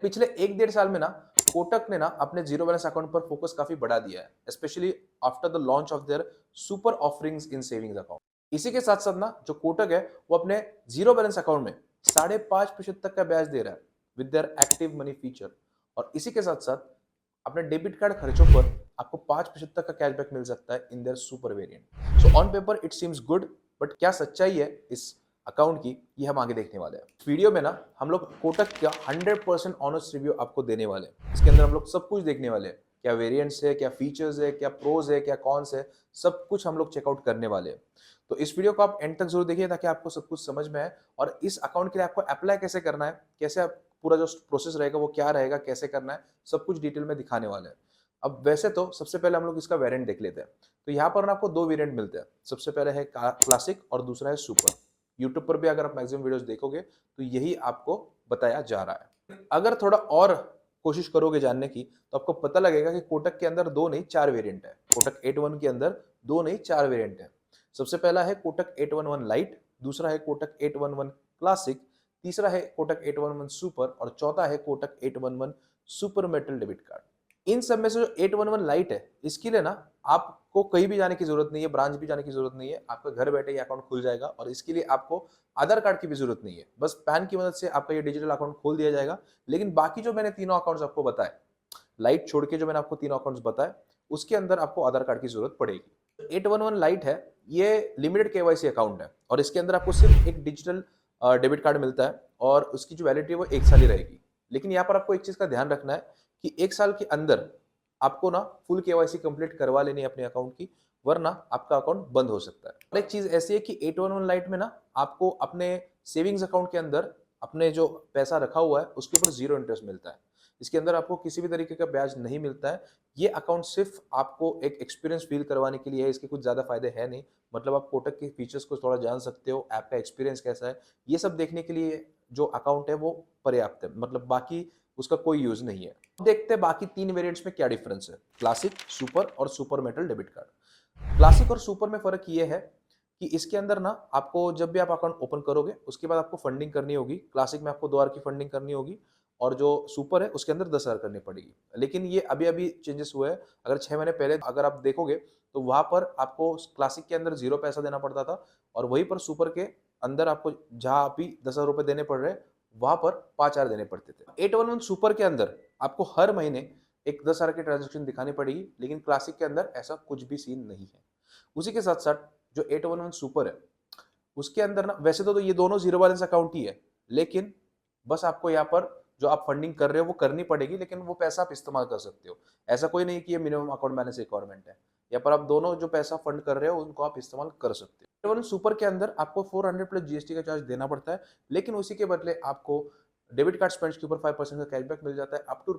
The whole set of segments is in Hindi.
पिछले 1 डेढ़ साल में ना कोटक ने ना अपने जीरो बैलेंस अकाउंट पर फोकस काफी बढ़ा दिया है, specially after the launch of their super offerings in savings account. इसी के साथ साथ ना जो कोटक है वो अपने जीरो बैलेंस अकाउंट में 5.5% तक का ब्याज दे रहा है with their active money feature. और इसी के साथ साथ अपने डेबिट कार्ड खर्चों पर आपको 5% तक का कैशबैक मिल सकता है in their super variant. So on paper it seems good, but क्या सच्चाई है इस अकाउंट की, ये हम आगे देखने वाले हैं। वीडियो में ना हम लोग कोटक का 100% ऑनेस्ट रिव्यू आपको देने वाले हैं। इसके अंदर हम लोग सब कुछ देखने वाले हैं, क्या वेरिएंट्स है, क्या फीचर्स है, क्या प्रोज है, क्या कॉन्स है, सब कुछ हम लोग चेकआउट करने वाले हैं। तो इस वीडियो को आप एंड तक जरूर देखिए ताकि आपको सब कुछ समझ में आए और इस अकाउंट के लिए आपको अप्लाई कैसे करना है, कैसे आप पूरा जो प्रोसेस रहेगा वो क्या रहेगा, कैसे करना है, सब कुछ डिटेल में दिखाने वाले हैं। अब वैसे तो सबसे पहले हम लोग इसका वेरिएंट देख लेते हैं। तो यहाँ पर ना आपको दो वेरिएंट मिलते हैं। सबसे पहले है क्लासिक और दूसरा है सुपर। यूट्यूब पर भी अगर आप मैक्सिमम वीडियोस देखोगे तो यही आपको बताया जा रहा है। अगर थोड़ा और कोशिश करोगे जानने की तो आपको पता लगेगा कि कोटक के अंदर दो नहीं चार वेरिएंट है। कोटक 811 के अंदर दो नहीं चार वेरिएंट है। सबसे पहला है कोटक 811 लाइट, दूसरा है कोटक 811 क्लासिक, तीसरा है कोटक 811 सुपर और चौथा है Kotak 811 super metal debit card. इन सब में से जो 811 लाइट है इसके लिए ना आपको कहीं भी जाने की जरूरत नहीं है, ब्रांच भी जाने की जरूरत नहीं है, आपका घर बैठे ये अकाउंट खुल जाएगा और इसके लिए आपको आधार कार्ड की भी जरूरत नहीं है। बस पैन की मदद से आपका ये डिजिटल अकाउंट खोल दिया जाएगा। लेकिन बाकी जो मैंने तीनों अकाउंट्स आपको बताए, लाइट छोड़ के जो मैंने आपको तीनों अकाउंट्स बताए, उसके अंदर आपको आधार कार्ड की जरूरत पड़ेगी। 811 लाइट है, ये लिमिटेड केवाईसी अकाउंट है और इसके अंदर आपको सिर्फ एक डिजिटल डेबिट कार्ड मिलता है और उसकी जो वैलिडिटी है वो 1 साल ही रहेगी। लेकिन यहाँ पर आपको एक चीज का ध्यान रखना है कि 1 साल के अंदर आपको ना फुल केवाईसी कंप्लीट करवा लेनी है अपने अकाउंट की, वरना आपका अकाउंट बंद हो सकता है। और एक चीज ऐसी है कि 811 लाइट में ना आपको अपने सेविंग्स अकाउंट के अंदर अपने जो पैसा रखा हुआ है उसके ऊपर जीरो इंटरेस्ट मिलता है। इसके अंदर आपको किसी भी तरीके का ब्याज नहीं मिलता है। ये अकाउंट सिर्फ आपको एक एक्सपीरियंस फील करवाने के लिए है, इसके कुछ ज्यादा फायदे है नहीं। मतलब आप कोटक के फीचर्स को थोड़ा जान सकते हो, ऐप का एक्सपीरियंस कैसा है, ये सब देखने के लिए जो अकाउंट है वो पर्याप्त है। मतलब बाकी उसका कोई यूज नहीं है। देखते हैं बाकी तीन वेरिएंट्स में क्या डिफरेंस है, क्लासिक, सुपर और super metal debit card. Classic और सुपर में फर्क ये है कि इसके अंदर ना आपको जब भी आप अकाउंट ओपन करोगे उसके बाद आपको फंडिंग करनी होगी। क्लासिक में आपको 2 बार की फंडिंग करनी होगी और जो सुपर है उसके अंदर 10 हजार करनी पड़ेगी। लेकिन ये अभी अभी चेंजेस हुए हैं। अगर 6 महीने पहले अगर आप देखोगे तो वहां पर आपको क्लासिक के अंदर जीरो पैसा देना पड़ता था और वहीं पर सुपर के अंदर आपको जहां अभी 10 हजार रुपए देने पड़ रहे हैं वहां पर 5 हजार देने पड़ते थे। 811 सुपर के अंदर आपको हर महीने एक 10 हजार की ट्रांजेक्शन दिखानी पड़ेगी, लेकिन क्लासिक के अंदर ऐसा कुछ भी सीन नहीं है। उसी के साथ साथ जो 811 सुपर है उसके अंदर ना वैसे तो ये दोनों जीरो बैलेंस अकाउंट ही है, लेकिन बस आपको यहाँ पर जो आप फंडिंग कर रहे हो वो करनी पड़ेगी, लेकिन वो पैसा आप इस्तेमाल कर सकते हो। ऐसा कोई नहीं कि ये मिनिमम अकाउंट बैलेंस रिक्वायरमेंट है। यहाँ पर आप दोनों जो पैसा फंड कर रहे हो उनको आप इस्तेमाल कर सकते हो। 811 सुपर के अंदर आपको 400 प्लस जीएसटी का चार्ज देना पड़ता है, लेकिन उसी के बदले आपको डेबिट कार्ड स्पेंड्स के ऊपर 5% का कैशबैक मिल जाता है अप टू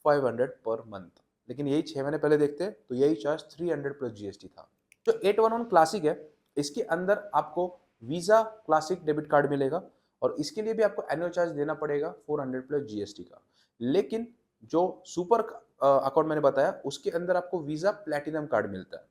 ₹500 पर मंथ। लेकिन यही 6 महीने पहले देखते हैं तो यही चार्ज 300 प्लस जीएसटी था। जो 811 क्लासिक है इसके अंदर आपको वीजा क्लासिक डेबिट कार्ड मिलेगा और इसके लिए भी आपको एनुअल चार्ज देना पड़ेगा 400 प्लस जीएसटी का। लेकिन जो सुपर अकाउंट मैंने बताया उसके अंदर आपको वीजा प्लेटिनम कार्ड मिलता है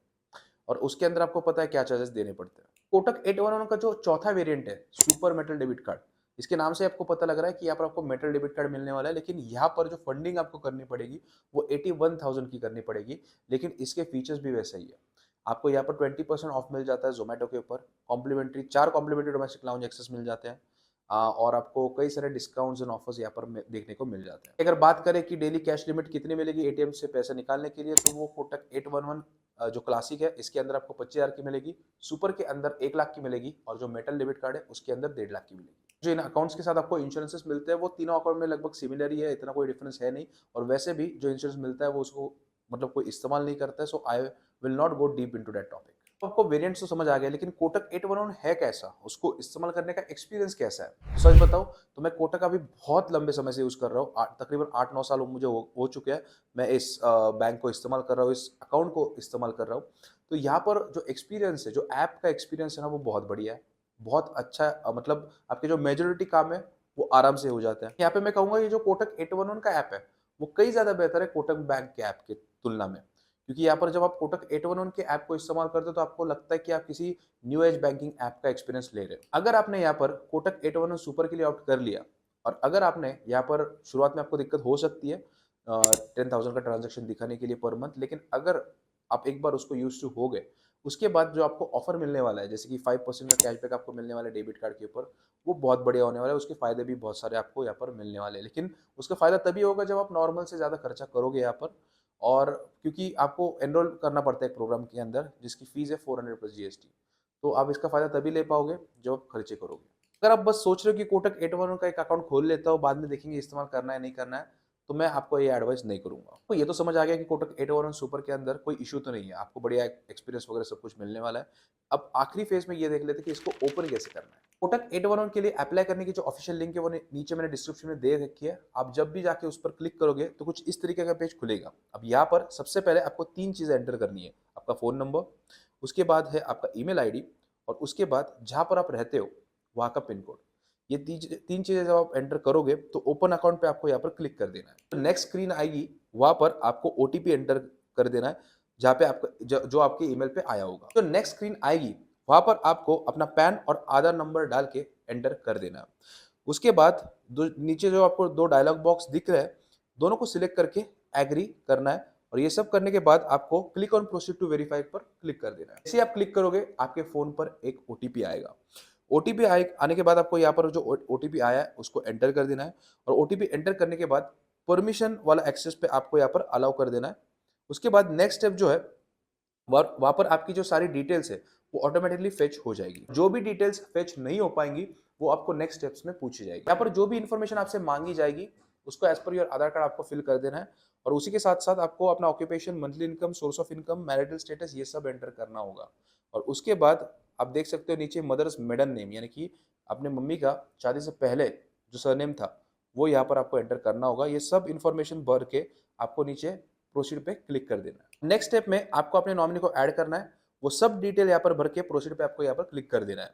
और उसके अंदर आपको पता है क्या चार्जेस देने पड़ते हैं। कोटक 811 का जो चौथा वेरिएंट है सुपर मेटल डेबिट कार्ड, इसके नाम से आपको पता लग रहा है कि यहाँ पर आपको मेटल डेबिट कार्ड मिलने वाला है, लेकिन यहाँ पर जो फंडिंग आपको करनी पड़ेगी वो 81,000 की करनी पड़ेगी। लेकिन इसके फीचर्स भी वैसे ही है। आपको यहाँ पर 20% ऑफ मिल जाता है जोमेटो के ऊपर, complimentary 4 complimentary domestic lounge access मिल जाते हैं और आपको कई सारे डिस्काउंट्स एंड ऑफर्स यहाँ पर देखने को मिल जाते हैं। अगर बात करें कि डेली कैश लिमिट कितनी मिलेगी एटीएम से पैसे निकालने के लिए, तो वो कोटक 811 जो क्लासिक है इसके अंदर आपको 25,000 की मिलेगी, सुपर के अंदर 1 लाख की मिलेगी और जो मेटल डेबिट कार्ड है उसके अंदर 1.5 लाख की मिलेगी। जो इन अकाउंट्स के साथ आपको इंश्योरेंसेस मिलते हैं वो तीनों अकाउंट में लगभग सिमिलर ही है, इतना कोई डिफरेंस है नहीं। और वैसे भी जो इंश्योरेंस मिलता है वो उसको मतलब कोई इस्तेमाल नहीं करता है। So I will not go deep into that topic. आपको वेरिएंट्स तो समझ आ गया, लेकिन कोटक 811 है कैसा, उसको इस्तेमाल करने का एक्सपीरियंस कैसा है। सच बताऊं तो मैं कोटक अभी बहुत लंबे समय से यूज कर रहा हूँ, तकरीबन 8-9 साल मुझे हो चुके हैं। मैं इस बैंक को इस्तेमाल कर रहा हूँ, इस अकाउंट को इस्तेमाल कर रहा हूँ। तो यहाँ पर जो एक्सपीरियंस है, जो ऐप का एक्सपीरियंस है ना, वो बहुत बढ़िया है, बहुत अच्छा है। मतलब आपके जो मेजोरिटी काम है वो आराम से हो जाता है। यहाँ पे मैं कहूंगा ये जो कोटक 811 का ऐप है वो कई ज्यादा बेहतर है कोटक बैंक के ऐप की तुलना में। क्योंकि यहाँ पर जब आप कोटक 811 के ऐप को इस्तेमाल करते हो तो आपको लगता है कि आप किसी न्यू एज बैंकिंग ऐप का एक्सपीरियंस ले रहे हो। अगर आपने यहाँ पर कोटक 811 सुपर के लिए ऑप्ट कर लिया और अगर आपने यहाँ पर शुरुआत में आपको दिक्कत हो सकती है 10,000 का ट्रांजैक्शन दिखाने के लिए पर मंथ, लेकिन अगर आप एक बार उसको यूज़ टू हो गए, उसके बाद जो आपको ऑफर मिलने वाला है, जैसे कि 5% का कैशबैक आपको मिलने वाला है डेबिट कार्ड के ऊपर, वो बहुत बढ़िया होने वाला है। उसके फ़ायदे भी बहुत सारे आपको यहाँ पर मिलने वाले हैं। लेकिन उसका फ़ायदा तभी होगा जब आप नॉर्मल से ज़्यादा खर्चा करोगे यहाँ पर, और क्योंकि आपको एनरोल करना पड़ता है एक प्रोग्राम के अंदर जिसकी फ़ीस है 400 प्लस जीएसटी। तो आप इसका फ़ायदा तभी ले पाओगे जब आप खर्चे करोगे। अगर आप बस सोच रहे हो कि कोटक 811 का एक अकाउंट खोल लेता हूँ, बाद में देखेंगे इस्तेमाल करना है नहीं करना है, तो मैं आपको ये एडवाइस नहीं करूंगा। तो ये तो समझ आ गया कि कोटक 811 सुपर के अंदर कोई इशू तो नहीं है, आपको बढ़िया एक्सपीरियंस वगैरह सब कुछ मिलने वाला है। अब आखिरी फेज में ये देख लेते हैं कि इसको ओपन कैसे करना है। कोटक 811 के लिए अप्लाई करने की जो ऑफिशियल लिंक है वो नीचे मैंने डिस्क्रिप्शन में दे रखी है। आप जब भी जाके उस पर क्लिक करोगे तो कुछ इस तरीके का पेज खुलेगा। अब यहाँ पर सबसे पहले आपको 3 चीजें एंटर करनी है, आपका फोन नंबर, उसके बाद है आपका ईमेल आईडी, और उसके बाद जहां पर आप रहते हो वहां का पिन कोड। ये तीन चीजें जब आप एंटर करोगे तो ओपन अकाउंट पे आपको यहाँ पर क्लिक कर देना है। तो नेक्स्ट स्क्रीन आएगी, वहां पर आपको ओटीपी एंटर कर देना है, जहाँ पे आपका जो आपके ईमेल पे आया होगा। तो नेक्स्ट स्क्रीन आएगी, वहां पर आपको अपना पैन और आधार नंबर डाल के एंटर कर देना है। उसके बाद नीचे जो आपको 2 डायलॉग बॉक्स दिख रहे हैं, दोनों को सिलेक्ट करके एग्री करना है, और ये सब करने के बाद आपको click on proceed to verify पर क्लिक कर देना है। जैसे आप क्लिक करोगे आपके फोन पर एक ओटीपी आएगा। ओटीपी आने के बाद आपको यहाँ पर जो ओटीपी आया है उसको एंटर कर देना है, और ओटीपी एंटर करने के बाद परमिशन वाला एक्सेस पे आपको यहाँ पर अलाउ कर देना है। उसके बाद नेक्स्ट स्टेप जो है, वहां पर आपकी जो सारी डिटेल्स है वो ऑटोमेटिकली फेच हो जाएगी। जो भी डिटेल्स फेच नहीं हो पाएंगी वो आपको नेक्स्ट स्टेप्स में पूछी जाएगी। यहाँ पर जो भी इंफॉर्मेशन आपसे मांगी जाएगी उसको as per your Aadhaar card आपको फिल कर देना है, और उसी के साथ साथ आपको अपना occupation, monthly income, source of income, marital status, ये सब एंटर करना होगा। और उसके बाद आप देख सकते हो नीचे मदर्स मेडन नेम, यानी कि अपने मम्मी का शादी से पहले जो सरनेम था वो यहाँ पर आपको एंटर करना होगा। ये सब इन्फॉर्मेशन भर के आपको नीचे प्रोसीड पे क्लिक कर देना है। नेक्स्ट स्टेप में आपको अपने नॉमिनी को ऐड करना है, वो सब डिटेल यहाँ पर भर के प्रोसीड पे आपको यहाँ पर क्लिक कर देना है।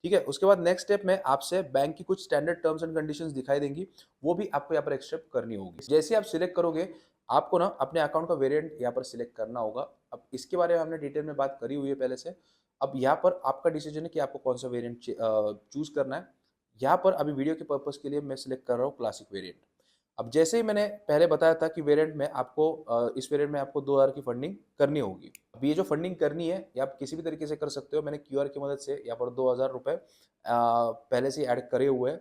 ठीक है, उसके बाद नेक्स्ट स्टेप में आपसे बैंक की कुछ स्टैंडर्ड टर्म्स एंड कंडीशंस दिखाई देंगी, वो भी आपको यहाँ पर एक्सेप्ट करनी होगी। जैसे आप सिलेक्ट करोगे आपको ना अपने अकाउंट का वेरिएंट यहाँ पर सिलेक्ट करना होगा। अब इसके बारे में हमने डिटेल में बात करी हुई है पहले से। अब यहाँ पर आपका डिसीजन है कि आपको कौन सा वेरिएंट चूज करना है। यहाँ पर अभी वीडियो के पर्पज के लिए मैं सिलेक्ट कर रहा हूँ क्लासिक वेरिएंट। अब जैसे ही मैंने पहले बताया था कि वेरिएंट में आपको इस वेरिएंट में आपको 2,000 की फंडिंग करनी होगी। अब ये जो फंडिंग करनी है ये आप किसी भी तरीके से कर सकते हो। मैंने क्यूआर की मदद से यहाँ पर 2,000 रुपये पहले से ऐड करे हुए हैं।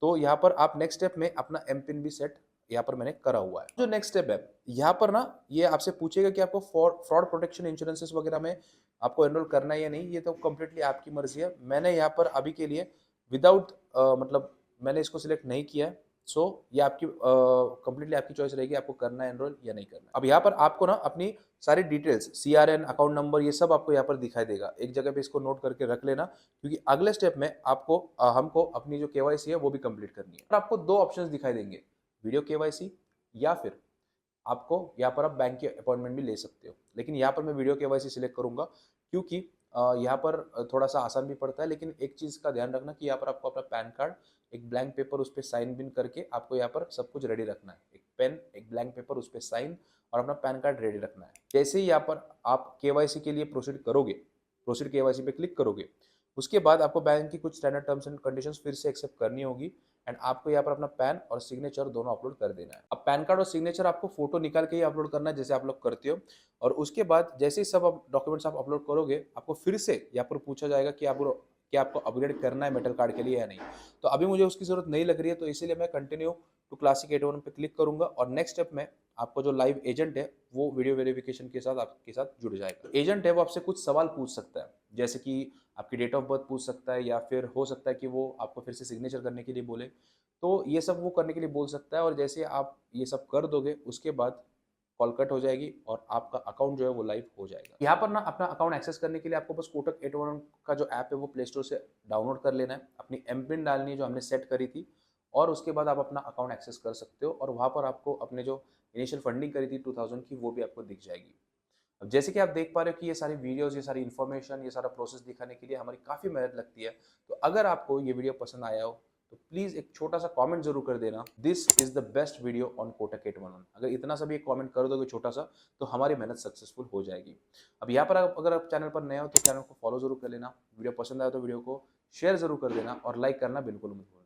तो यहाँ पर आप नेक्स्ट स्टेप में अपना एम पिन भी सेट यहाँ पर मैंने करा हुआ है। जो नेक्स्ट स्टेप है यहाँ पर ना, ये आपसे पूछेगा कि आपको फ्रॉड प्रोटेक्शन इंश्योरेंसेस वगैरह में आपको एनरोल करना है या नहीं। ये तो कम्प्लीटली आपकी मर्जी है। मैंने यहाँ पर अभी के लिए विदाउट मतलब मैंने इसको सिलेक्ट नहीं किया है। सो ये आपकी कंप्लीटली आपकी चॉइस रहेगी, आपको करना है एनरोल या नहीं करना। अब यहाँ पर आपको ना अपनी सारी डिटेल्स, सीआरएन, अकाउंट नंबर, ये सब आपको यहाँ पर दिखाई देगा। एक जगह पे इसको नोट करके रख लेना, क्योंकि अगले स्टेप में आपको हमको अपनी जो केवाईसी है वो भी कंप्लीट करनी है। और आपको 2 ऑप्शंस दिखाई देंगे, वीडियो केवाईसी या फिर आपको यहाँ पर आप बैंक की अपॉइंटमेंट भी ले सकते हो। लेकिन यहाँ पर मैं वीडियो केवाईसी सिलेक्ट करूंगा, क्योंकि यहाँ पर थोड़ा सा आसान भी पड़ता है। लेकिन एक चीज़ का ध्यान रखना कि यहाँ पर आपको अपना पैन कार्ड, एक ब्लैंक पेपर, उस पर साइन बिन करके आपको यहाँ पर सब कुछ रेडी रखना है। एक पेन, एक ब्लैंक पेपर, उस पर साइन और अपना पैन कार्ड रेडी रखना है। जैसे ही यहाँ पर आप केवाईसी के लिए प्रोसीड करोगे, प्रोसीड केवाईसी पे क्लिक करोगे, उसके बाद आपको बैंक की कुछ स्टैंडर्ड टर्म्स एंड कंडीशंस फिर से एक्सेप्ट करनी होगी, एंड आपको यहाँ पर अपना पैन और सिग्नेचर दोनों अपलोड कर देना है। अब पैन कार्ड और सिग्नेचर आपको फोटो निकाल के ही अपलोड करना है, जैसे आप लोग करते हो। और उसके बाद जैसे ही सब डॉक्यूमेंट्स आप अपलोड करोगे, आपको फिर से यहाँ पर पूछा जाएगा कि आपको अपग्रेड करना है मेटल कार्ड के लिए या नहीं। तो अभी मुझे उसकी जरूरत नहीं लग रही है, तो इसीलिए मैं कंटिन्यू टू क्लासिक 811 पे क्लिक करूंगा, और नेक्स्ट स्टेप में आपको जो लाइव एजेंट है वो वीडियो वेरिफिकेशन के साथ आपके साथ जुड़ जाएगा। एजेंट है वो आपसे कुछ सवाल पूछ सकता है, जैसे कि आपकी डेट ऑफ बर्थ पूछ सकता है, या फिर हो सकता है कि वो आपको फिर से सिग्नेचर करने के लिए बोले। तो ये सब वो करने के लिए बोल सकता है, और जैसे आप ये सब कर दोगे उसके बाद कॉल कट हो जाएगी और आपका अकाउंट जो है वो लाइव हो जाएगा। यहाँ पर ना अपना अकाउंट एक्सेस करने के लिए आपको बस कोटक 811 का जो ऐप है वो प्ले स्टोर से डाउनलोड कर लेना है, अपनी एम पिन डालनी है जो हमने सेट करी थी, और उसके बाद आप अपना अकाउंट एक्सेस कर सकते हो। और वहाँ पर आपको अपने जो इनिशियल फंडिंग करी थी 2000 की, वो भी आपको दिख जाएगी। अब जैसे कि आप देख पा रहे हो कि ये सारी वीडियोस, ये सारी इन्फॉर्मेशन, ये सारा प्रोसेस दिखाने के लिए हमारी काफ़ी मेहनत लगती है। तो अगर आपको ये वीडियो पसंद आया हो तो प्लीज़ एक छोटा सा कमेंट जरूर कर देना, this is the best video on Kotak 811। अगर इतना सा भी एक कमेंट कर दोगे छोटा सा, तो हमारी मेहनत सक्सेसफुल हो जाएगी। अब यहाँ पर अगर आप चैनल पर नए हो तो चैनल को फॉलो जरूर कर लेना, वीडियो पसंद आया तो वीडियो को शेयर जरूर कर देना, और लाइक करना बिल्कुल मत भूलना।